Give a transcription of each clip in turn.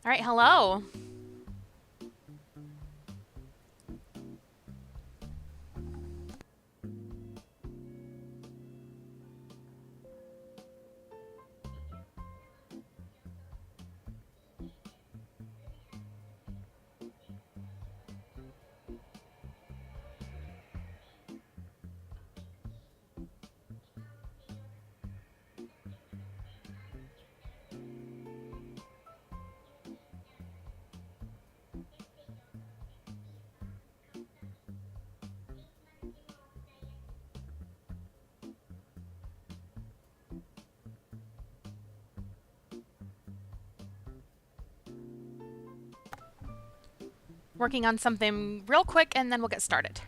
All right, hello. Working on something real quick and then we'll get started.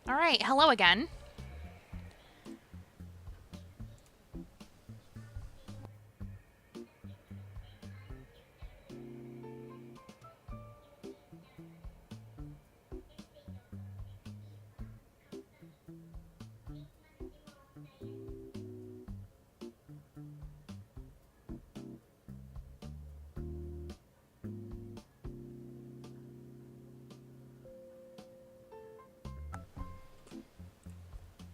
All right, hello again.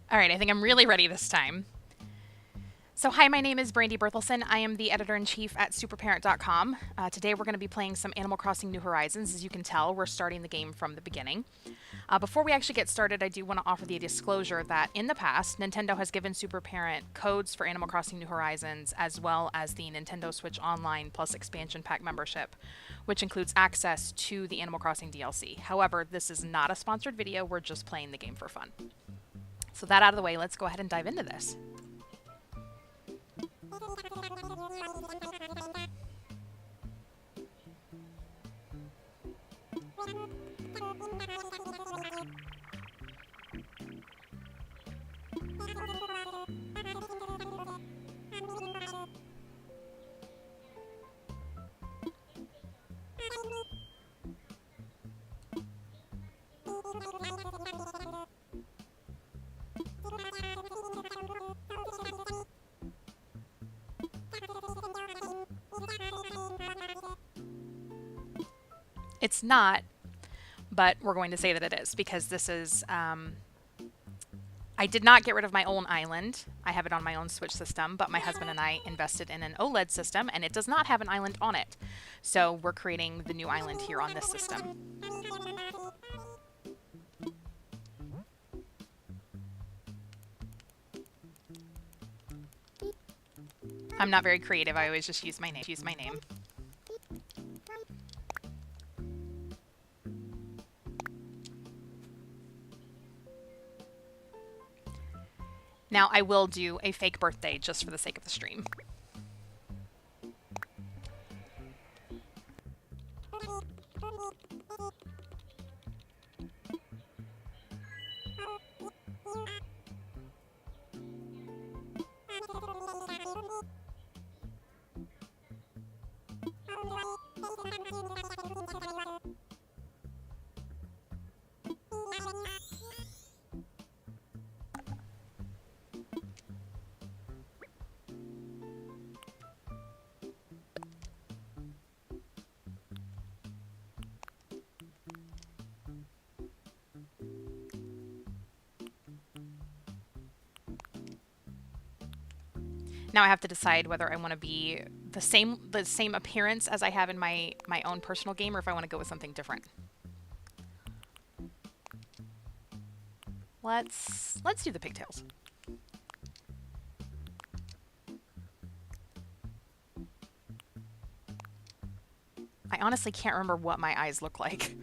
All right, I think I'm really ready this time. So hi, my name is Brandy Berthelsen. I am the editor-in-chief at SuperParent.com. Today we're going to be playing some Animal Crossing New Horizons. As you can tell, we're starting the game from the beginning. Before we actually get started, I do want to offer the disclosure that in the past, Nintendo has given SuperParent codes for Animal Crossing New Horizons, as well as the Nintendo Switch Online Plus Expansion Pack membership, which includes access to the Animal Crossing DLC. However, this is not a sponsored video, we're just playing the game for fun. So that out of the way, let's go ahead and dive into this. It's not, but we're going to say that it is because this is, I did not get rid of my own island. I have it on my own Switch system, but my husband and I invested in an OLED system and it does not have an island on it. So we're creating the new island here on this system. I'm not very creative. I always just use my name. Now I will do a fake birthday just for the sake of the stream. Now I have to decide whether I want to be the same appearance as I have in my own personal game, or if I want to go with something different. Let's do the pigtails. I honestly can't remember what my eyes look like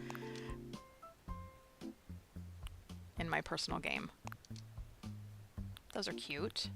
in my personal game. Those are cute.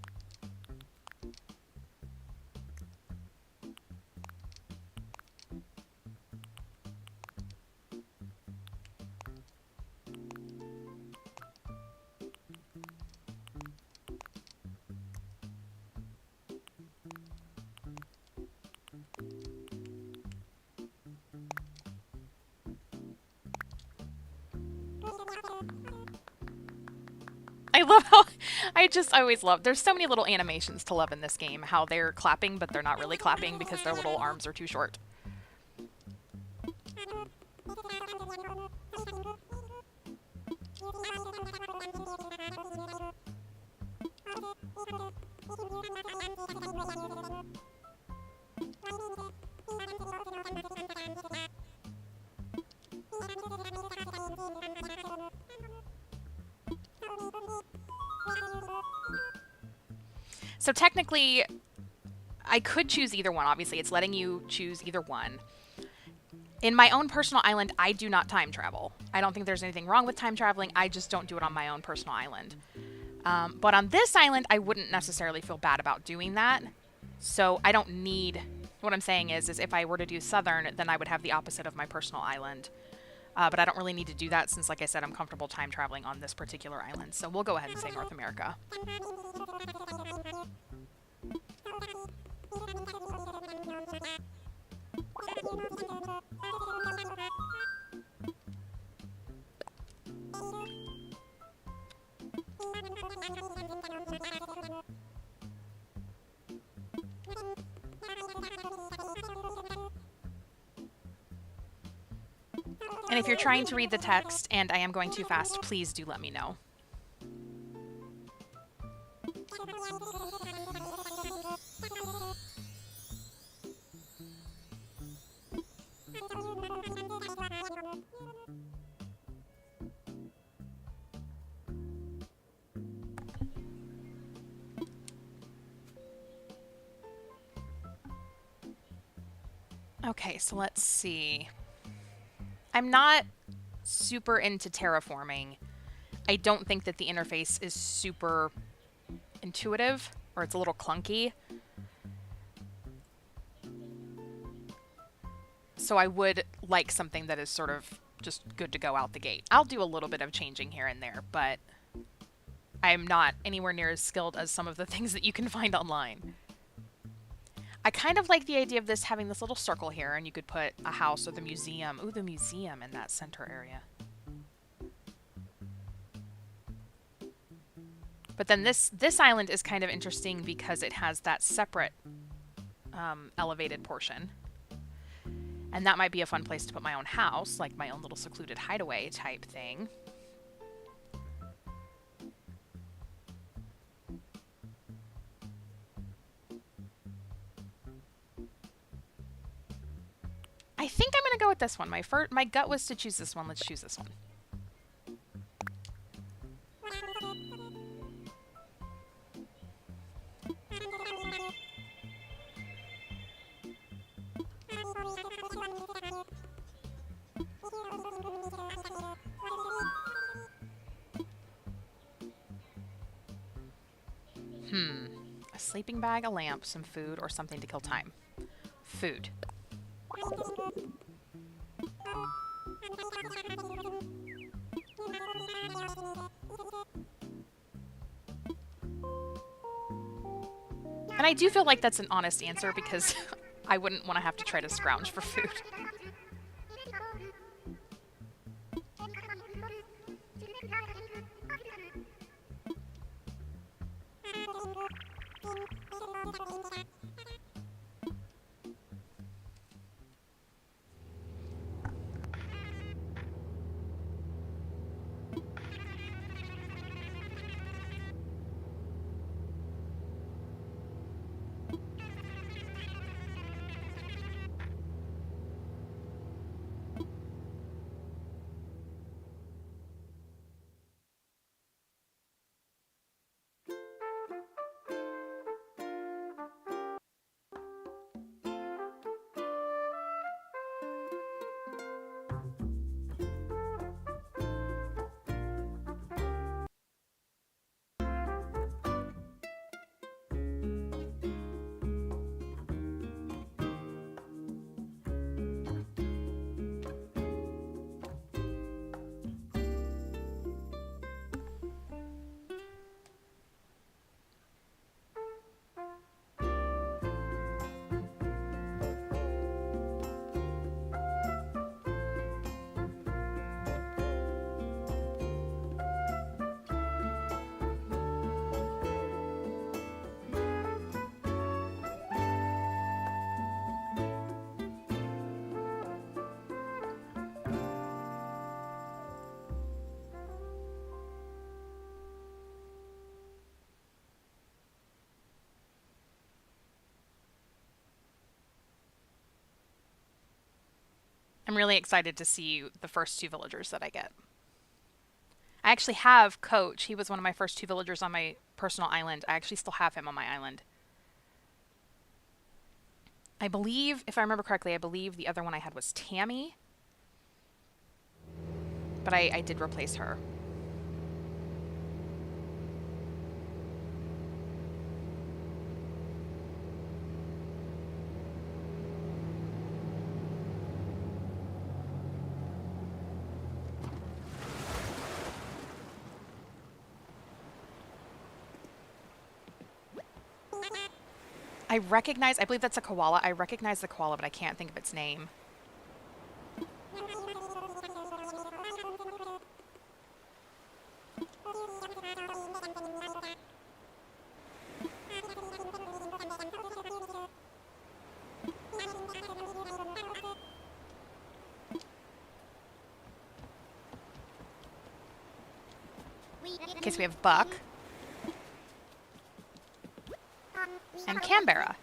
I love how I always love. There's so many little animations to love in this game. How they're clapping, but they're not really clapping because their little arms are too short. So technically, I could choose either one. Obviously, it's letting you choose either one. In my own personal island, I do not time travel. I don't think there's anything wrong with time traveling. I just don't do it on my own personal island. But on this island, I wouldn't necessarily feel bad about doing that. So I don't need... What I'm saying is if I were to do Southern, then I would have the opposite of my personal island. But I don't really need to do that since, like I said, I'm comfortable time traveling on this particular island. So we'll go ahead and say North America. And if you're trying to read the text and I am going too fast, please do let me know. Okay, so let's see. I'm not super into terraforming. I don't think that the interface is super intuitive, or it's a little clunky. So I would like something that is sort of just good to go out the gate. I'll do a little bit of changing here and there, but I'm not anywhere near as skilled as some of the things that you can find online. I kind of like the idea of this having this little circle here, and you could put a house or the museum. Ooh, the museum in that center area. But then this island is kind of interesting because it has that separate elevated portion. And that might be a fun place to put my own house, like my own little secluded hideaway type thing. I think I'm going to go with this one. My gut was to choose this one. Let's choose this one. A sleeping bag, a lamp, some food, or something to kill time. Food. And I do feel like that's an honest answer because I wouldn't want to have to try to scrounge for food. I'm really excited to see the first 2 villagers that I get. I actually have Coach. He was one of my first 2 villagers on my personal island. I actually still have him on my island. I believe, if I remember correctly, I believe the other one I had was Tammy. But I did replace her. I believe that's a koala. I recognize the koala, but I can't think of its name. Okay, so we have Buck. And Canberra.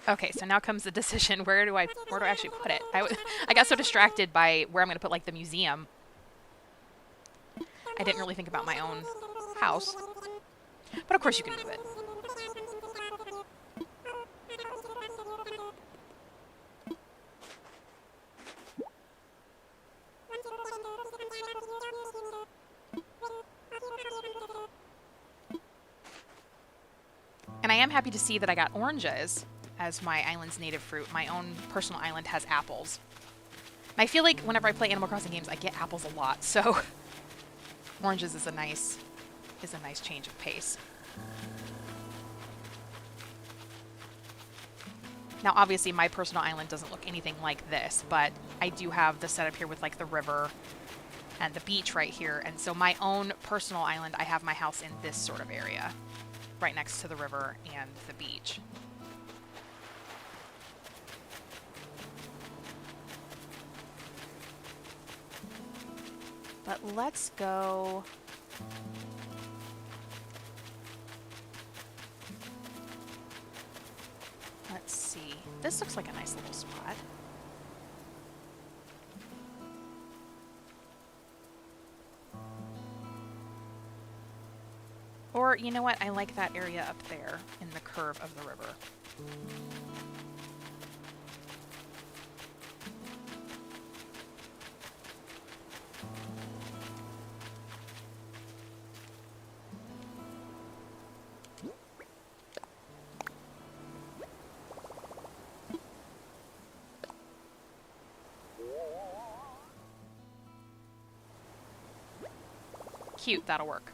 Okay, so now comes the decision. Where do I actually put it? I got so distracted by where I'm going to put like the museum. I didn't really think about my own house. But of course you can move it. And I am happy to see that I got oranges as my island's native fruit. My own personal island has apples. And I feel like whenever I play Animal Crossing games, I get apples a lot, so oranges is a nice change of pace. Now, obviously, my personal island doesn't look anything like this, but I do have the setup here with like the river and the beach right here. And so my own personal island, I have my house in this sort of area, right next to the river and the beach. But let's go... Let's see. This looks like a nice little spot. Or, you know what? I like that area up there in the curve of the river. Cute, that'll work.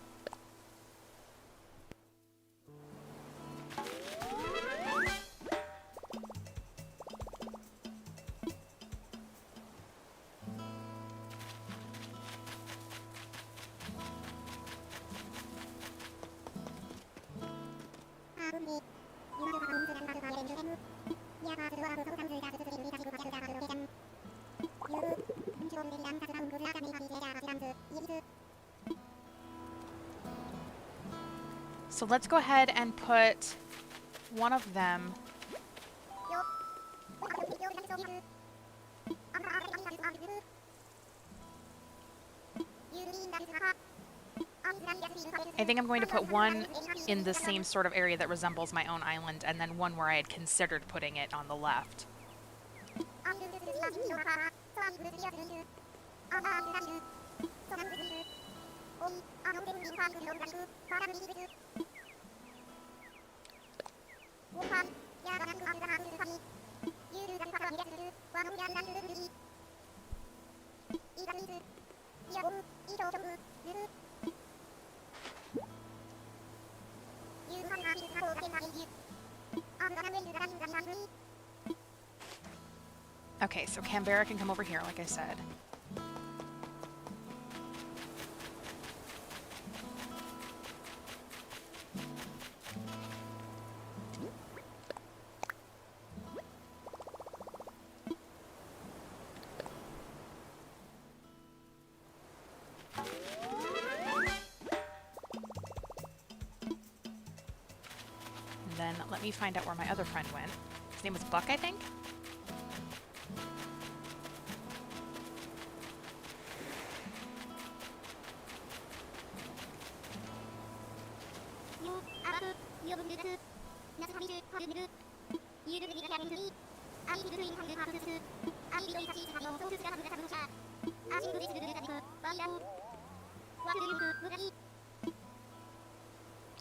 So let's go ahead and put one of them I think I'm going to put one in the same sort of area that resembles my own island, and then one where I had considered putting it on the left. Okay, so Canberra can come over here, like I said. And then let me find out where my other friend went. His name was Buck, I think?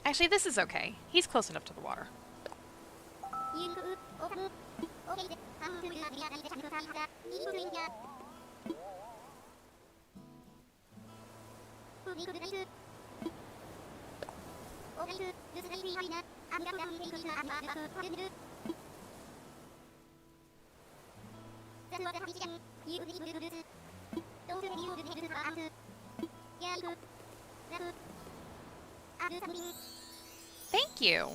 Actually, this is okay. He's close enough to the water. Thank you.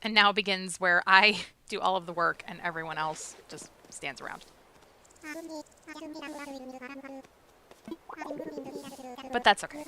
And now begins where I do all of the work and everyone else just stands around. But that's okay.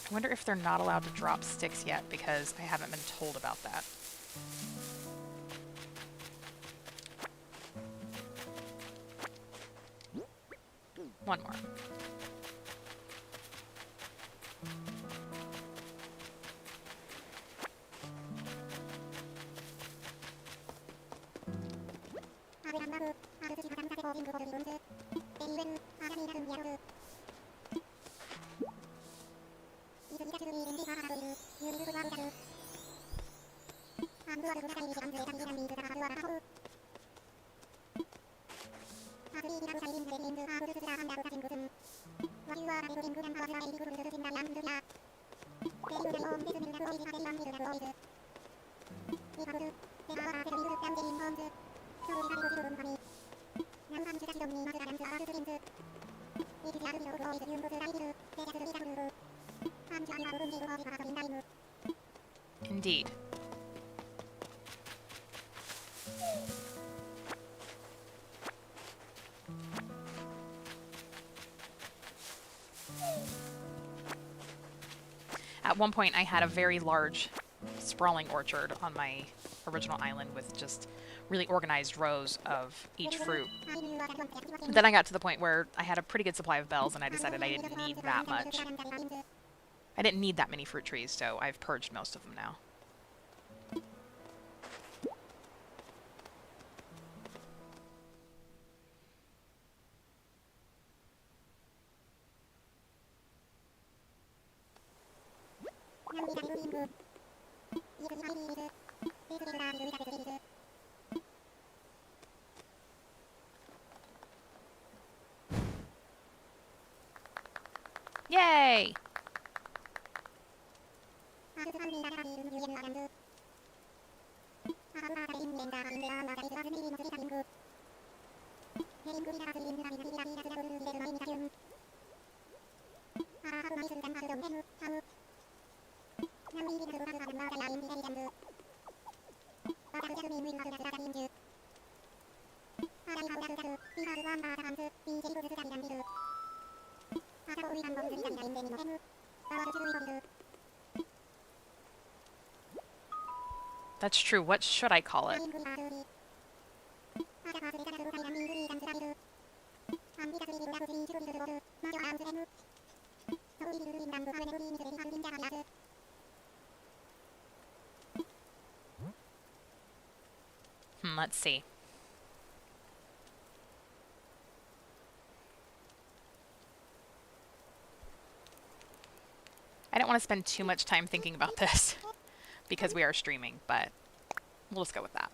I wonder if they're not allowed to drop sticks yet because I haven't been told about that. One more. Indeed. At one point, I had a very large, sprawling orchard on my original island with just really organized rows of each fruit. Then I got to the point where I had a pretty good supply of bells, and I decided I didn't need that much. I didn't need that many fruit trees, so I've purged most of them now. Yay! That's true. What should I call it? Let's see. I don't want to spend too much time thinking about this because we are streaming, but we'll just go with that.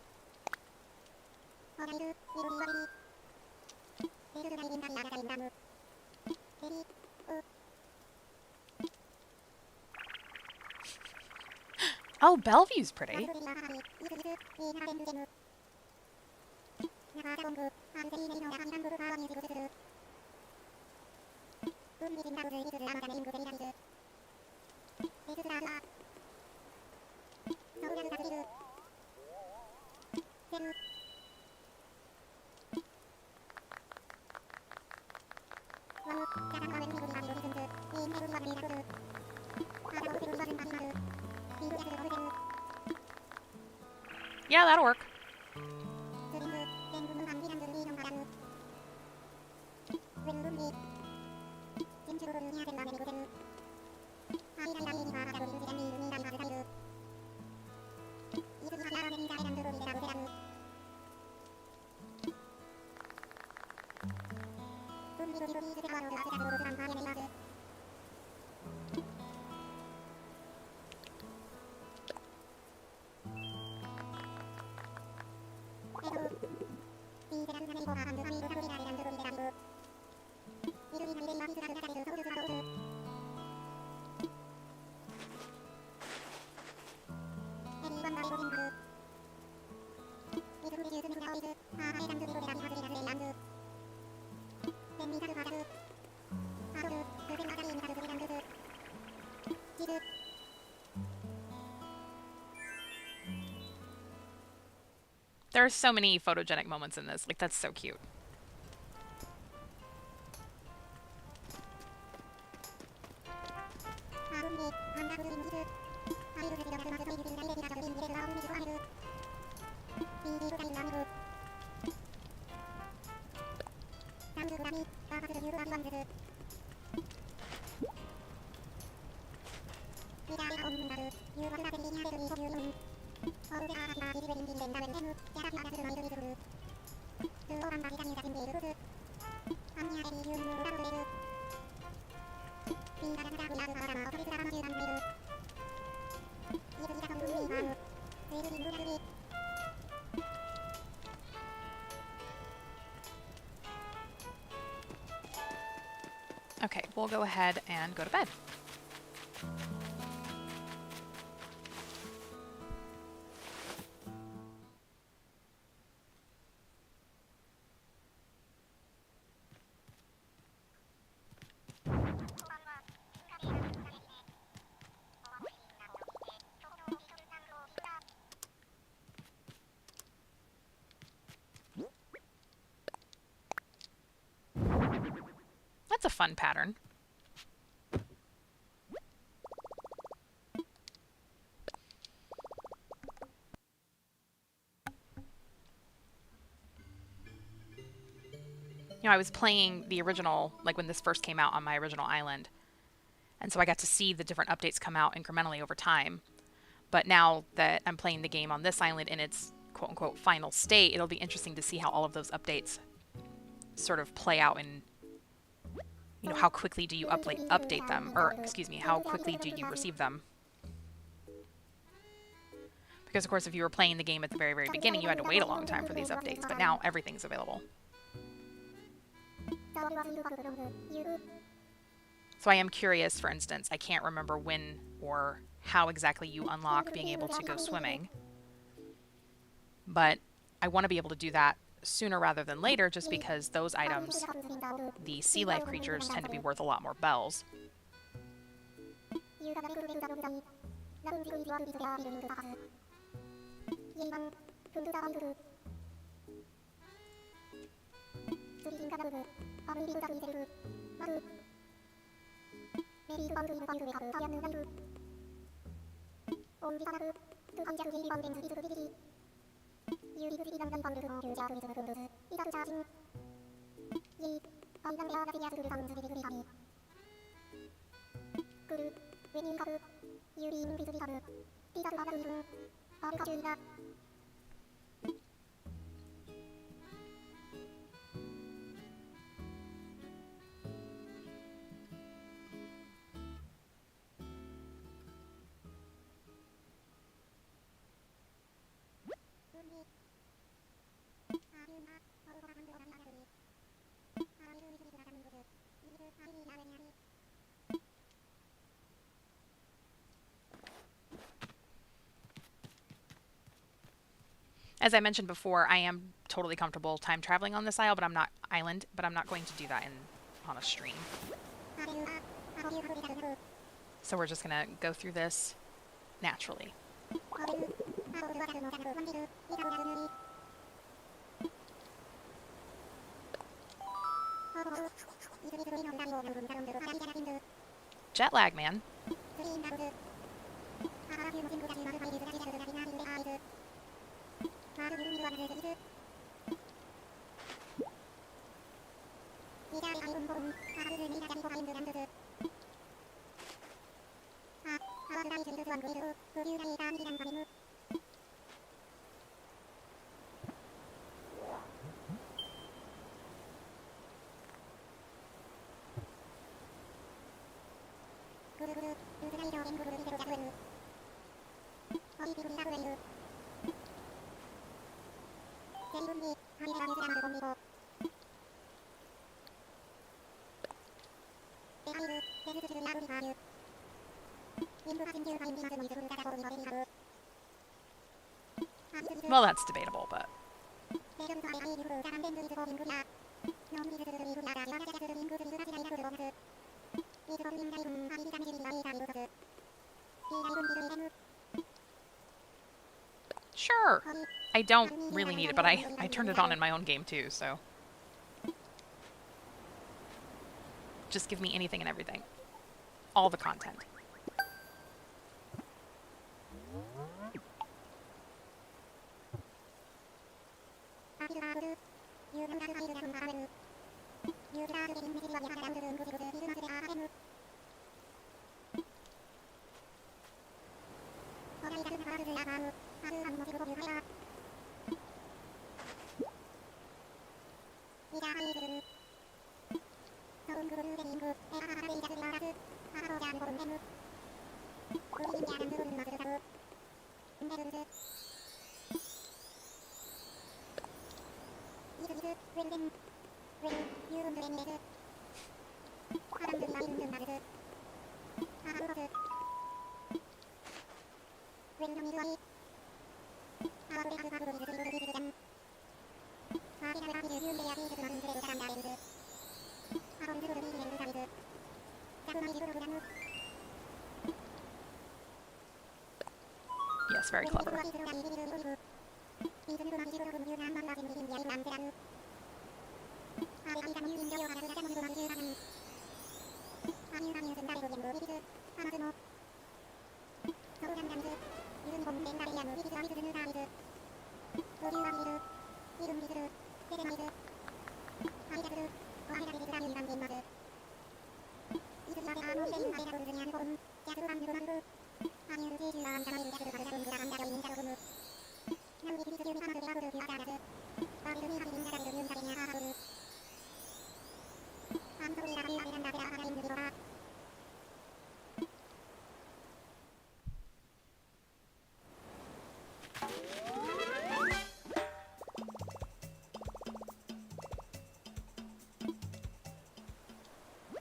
Oh, Bellevue's pretty. Yeah, that'll work. There are so many photogenic moments in this. Like, that's so cute. Okay, we'll go ahead and go to bed. That's a fun pattern. You know, I was playing the original, like when this first came out on my original island. And so I got to see the different updates come out incrementally over time. But now that I'm playing the game on this island in its quote unquote final state, it'll be interesting to see how all of those updates sort of play out in, you know, how quickly do you update them, or excuse me, how quickly do you receive them? Because of course, if you were playing the game at the very, very beginning, you had to wait a long time for these updates, but now everything's available. So I am curious, for instance, I can't remember when or how exactly you unlock being able to go swimming, but I want to be able to do that sooner rather than later, just because those items, the sea life creatures, tend to be worth a lot more bells. As I mentioned before, I am totally comfortable time traveling on this island, but I'm not going to do that on a stream. So we're just gonna go through this naturally. Jet lag, man. Well, that's debatable, but... Sure. I don't really need it, but I turned it on in my own game too, so... Just give me anything and everything. All the content. Yes, very clever.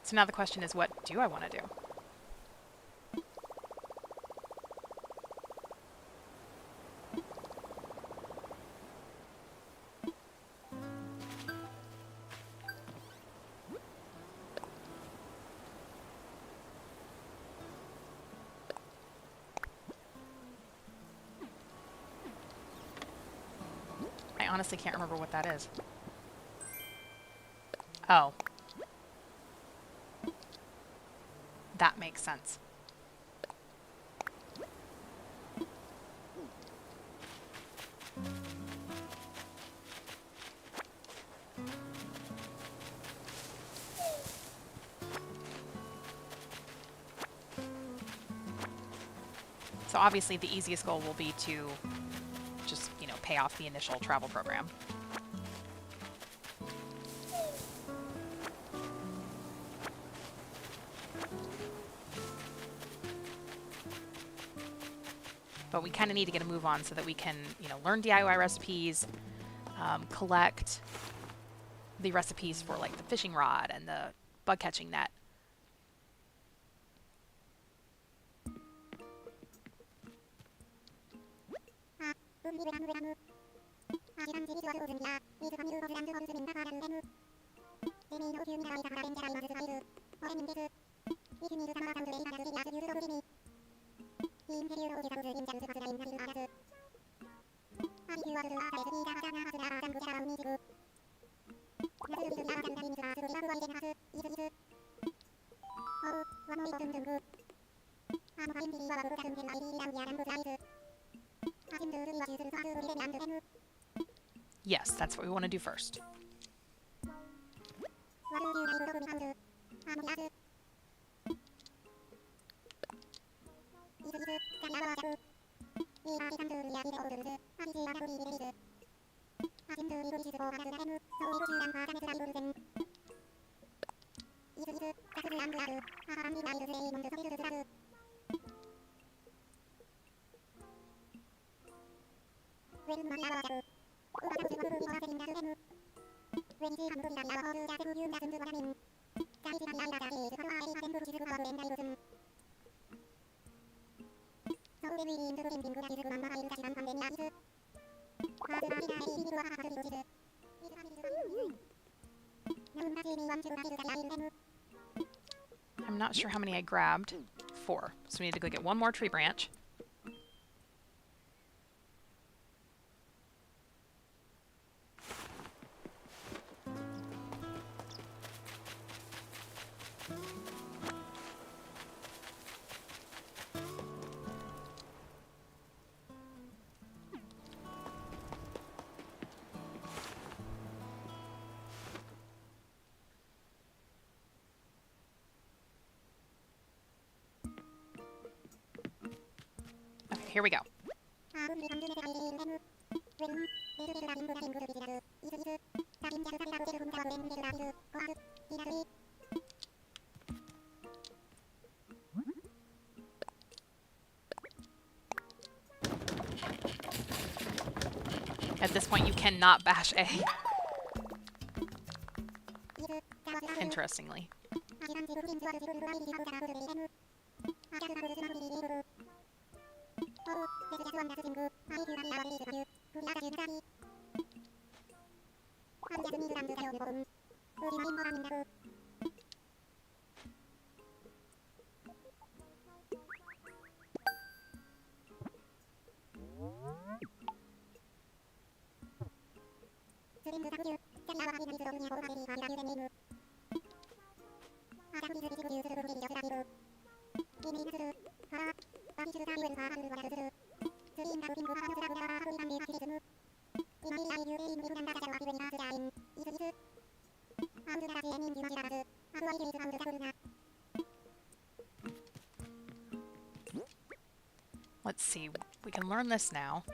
So now the question is, what do I want to do? I honestly can't remember what that is. Oh. That makes sense. So obviously the easiest goal will be to just, pay off the initial travel program. But we kind of need to get a move on so that we can, learn DIY recipes, collect the recipes for like the fishing rod and the bug catching net. Yes, that's what we want to do first. I'm not sure how many I grabbed. 4. So we need to go get one more tree branch. Okay, here we go. At this point, you cannot bash A. Interestingly. Let's see, we can learn this now.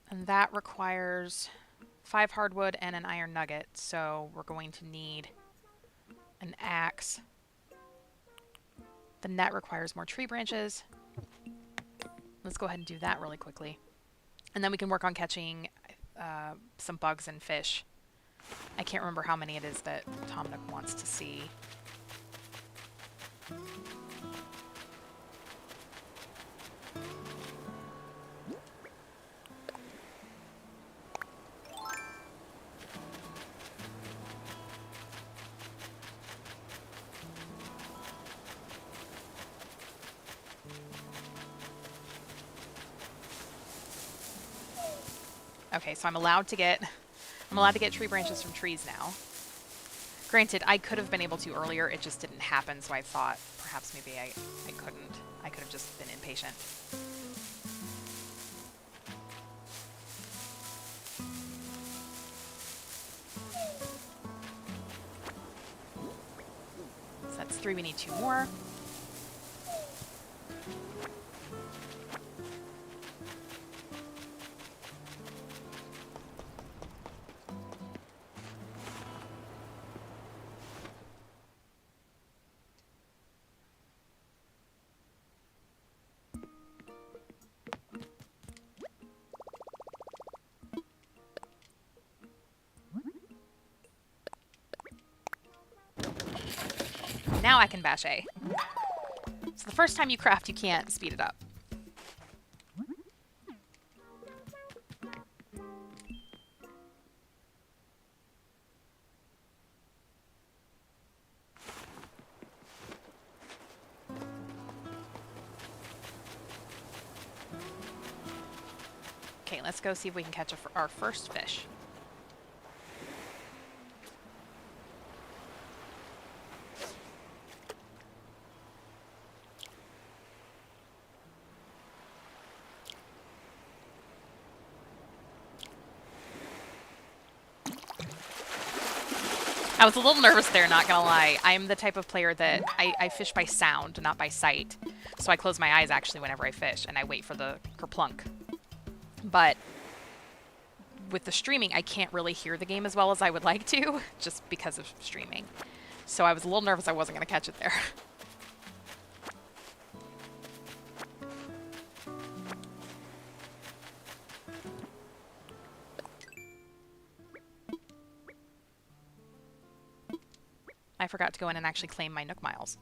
And that requires 5 hardwood and an iron nugget, so we're going to need an axe. The net requires more tree branches. Let's go ahead and do that really quickly. And then we can work on catching some bugs and fish. I can't remember how many it is that Tom Nook wants to see. Okay, so I'm allowed to get tree branches from trees now. Granted, I could have been able to earlier, it just didn't happen, so I thought perhaps maybe I couldn't. I could have just been impatient. So that's 3, we need 2 more. now I can bash A. So the first time you craft, you can't speed it up. Okay, let's go see if we can catch our first fish. I was a little nervous there, not gonna lie. I'm the type of player that I fish by sound, not by sight. So I close my eyes actually whenever I fish, and I wait for the kerplunk. But with the streaming, I can't really hear the game as well as I would like to, just because of streaming. So I was a little nervous I wasn't gonna catch it there. I forgot to go in and actually claim my Nook Miles.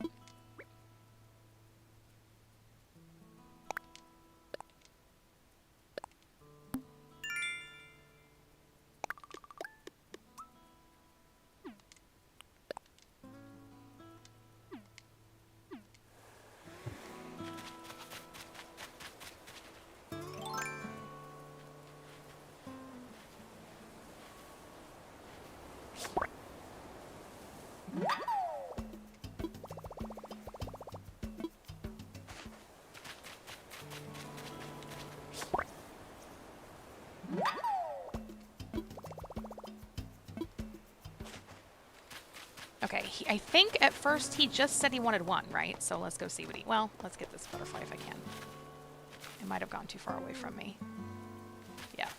Okay, I think at first he just said he wanted one, right? So let's go see what he... Well, let's get this butterfly if I can. It might have gone too far away from me. Yeah.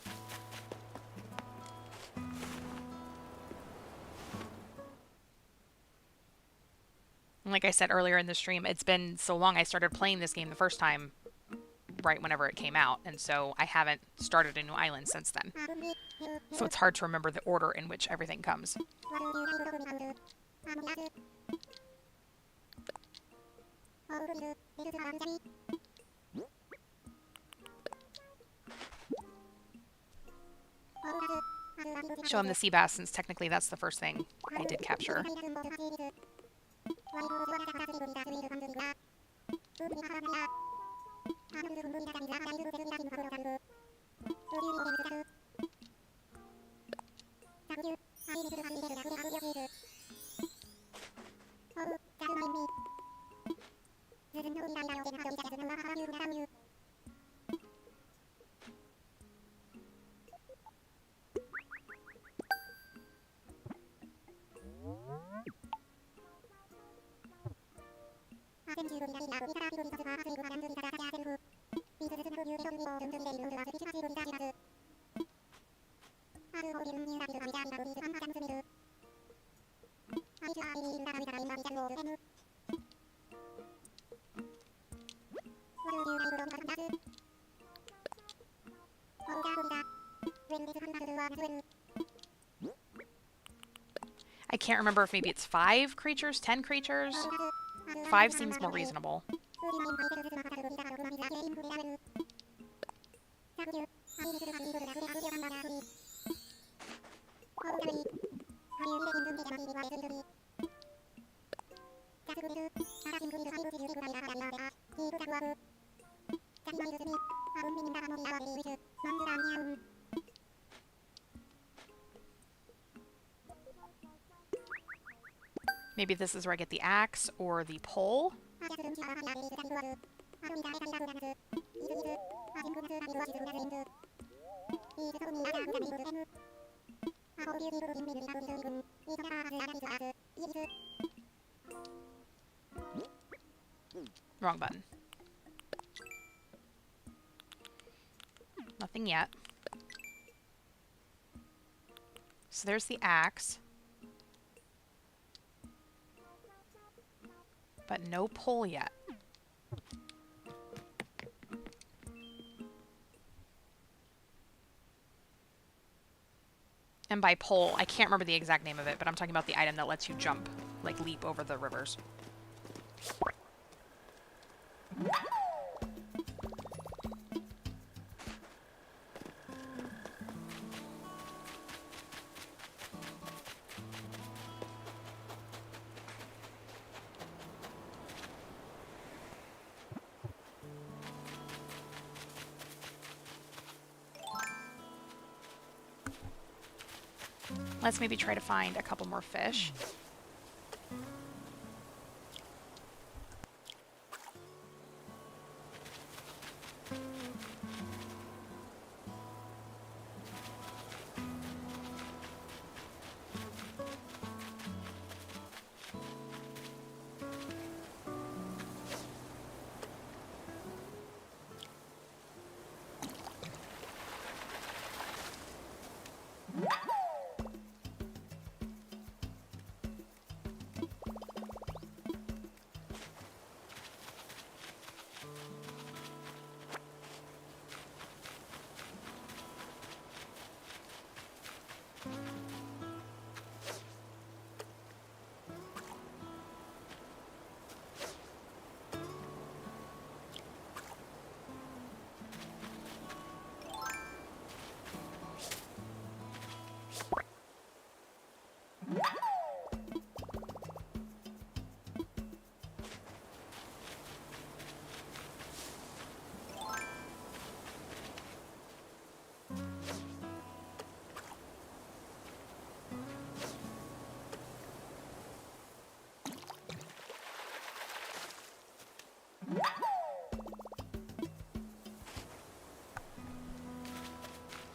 Like I said earlier in the stream, it's been so long. I started playing this game the first time right whenever it came out, and so I haven't started a new island since then. So it's hard to remember the order in which everything comes. Show him the sea bass, since technically that's the first thing I did capture. I can't remember if maybe it's 5 creatures, 10 creatures. 5 seems more reasonable. Maybe this is where I get the axe or the pole. Wrong button. Nothing yet. So there's the axe. But no pole yet. And by pole, I can't remember the exact name of it, but I'm talking about the item that lets you jump, like leap over the rivers. Let's maybe try to find a couple more fish.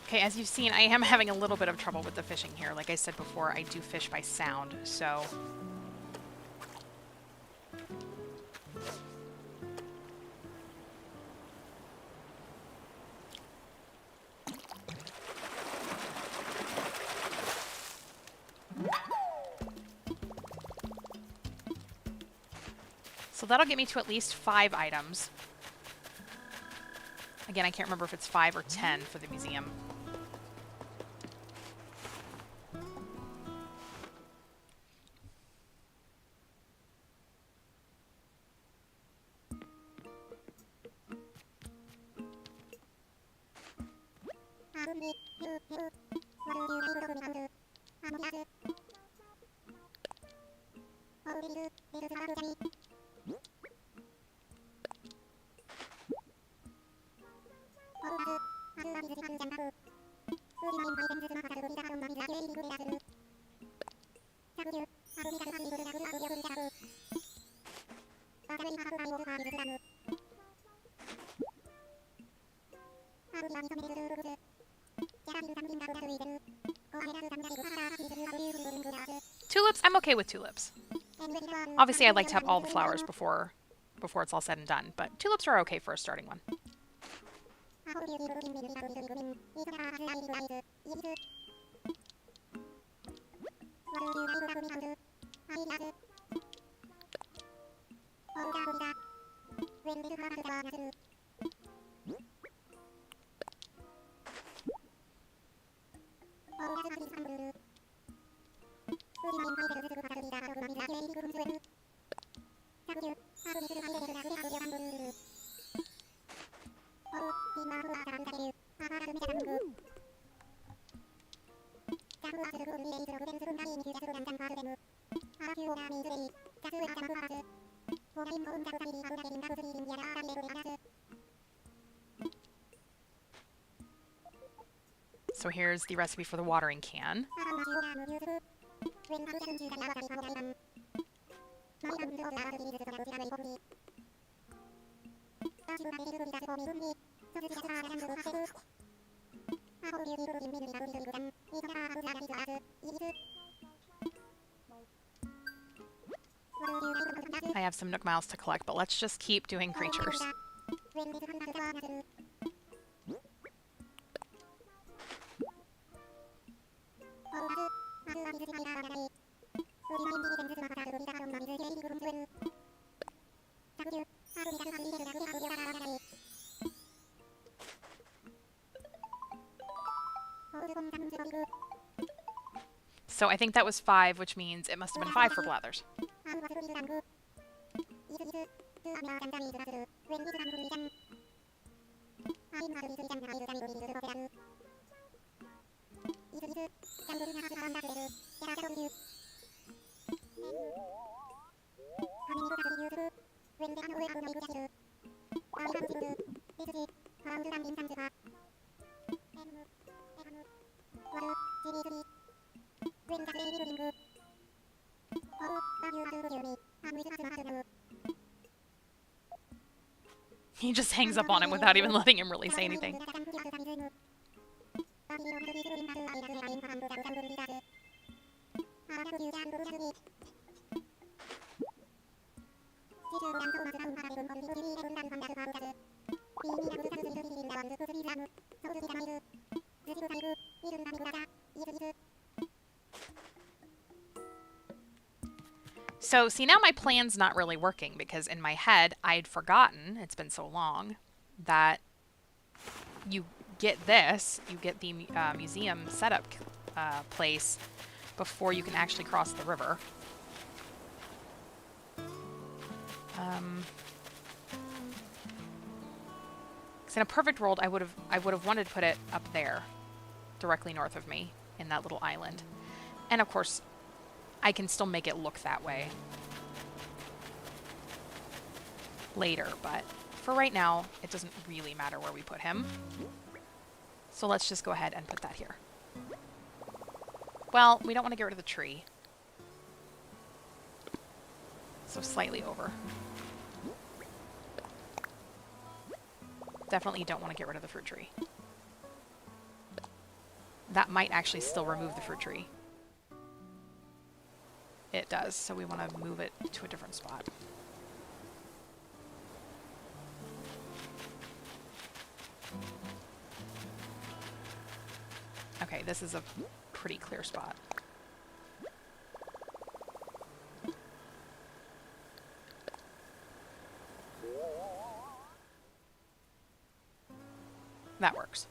Okay, as you've seen, I am having a little bit of trouble with the fishing here. Like I said before, I do fish by sound, so... So that'll get me to at least 5 items. Again, I can't remember if it's 5 or 10 for the museum. Tulips? I'm okay with tulips. Obviously, I'd like to have all the flowers before it's all said and done, but tulips are okay for a starting one. So here's the recipe for the watering can. I have some Nook Miles to collect, but let's just keep doing creatures. So I think that was 5, which means it must have been 5 for Blathers. He just hangs up on him without even letting him really say anything. So, see, now my plan's not really working because in my head, I'd forgotten, it's been so long, that you get this, you get the museum setup place before you can actually cross the river. Because in a perfect world, I would have wanted to put it up there, directly north of me, in that little island. And of course, I can still make it look that way later, but for right now, it doesn't really matter where we put him. So let's just go ahead and put that here. Well, we don't want to get rid of the tree. So slightly over. Definitely don't want to get rid of the fruit tree. That might actually still remove the fruit tree. It does, so we want to move it to a different spot. Okay, this is a pretty clear spot. That works.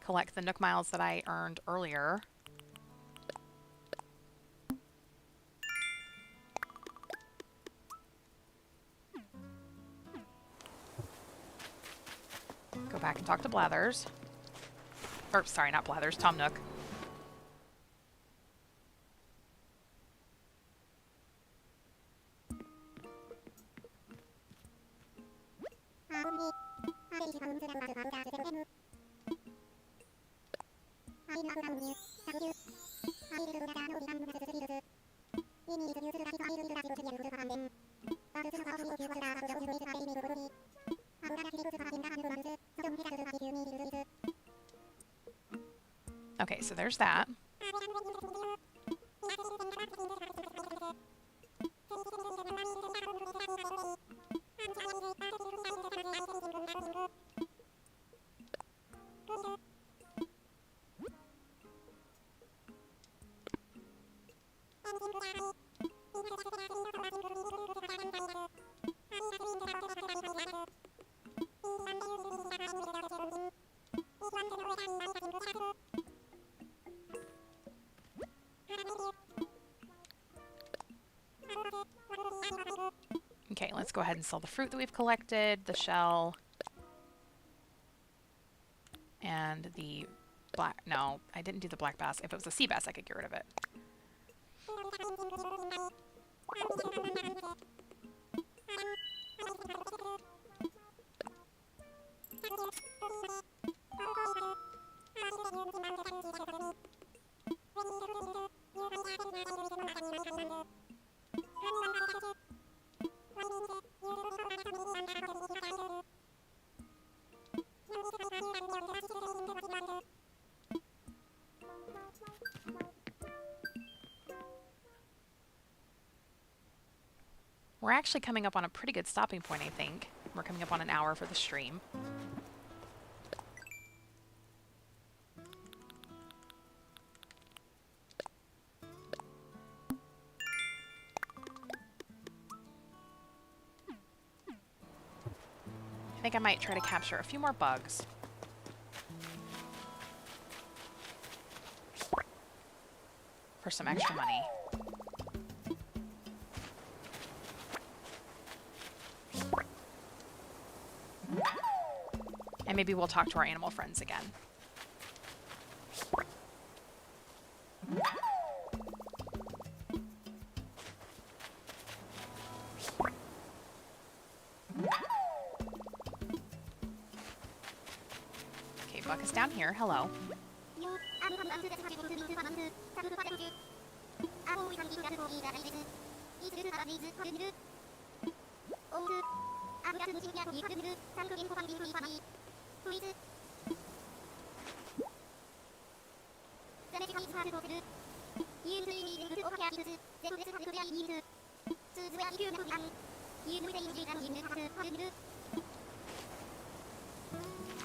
Collect the Nook Miles that I earned earlier. Go back and talk to Blathers. Or, sorry, not Blathers, Tom Nook. Okay, so there's that. Okay, let's go ahead and sell the fruit that we've collected, the shell, and the black... No, I didn't do the black bass. If it was a sea bass, I could get rid of it. We're actually coming up on a pretty good stopping point, I think. We're coming up on an hour for the stream. think I might try to capture a few more bugs. For some extra money. And maybe we'll talk to our animal friends again. Okay, Buck is down here. Hello.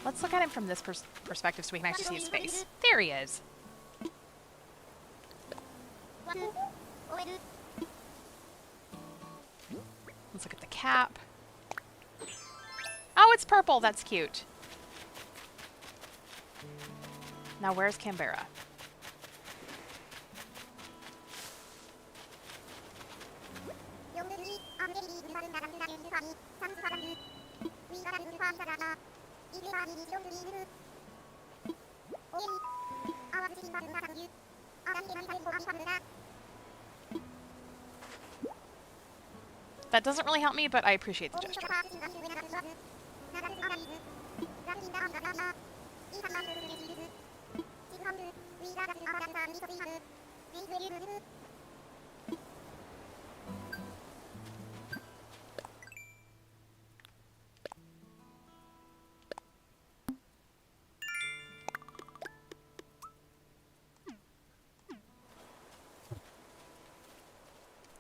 Let's look at him from this perspective so we can actually see his face. There he is. Let's look at the cap. Oh, it's purple. That's cute. Now, where's Canberra? That doesn't really help me, but I appreciate the gesture.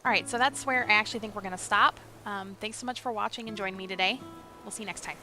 Alright, so that's where I actually think we're going to stop. Thanks so much for watching and joining me today. We'll see you next time.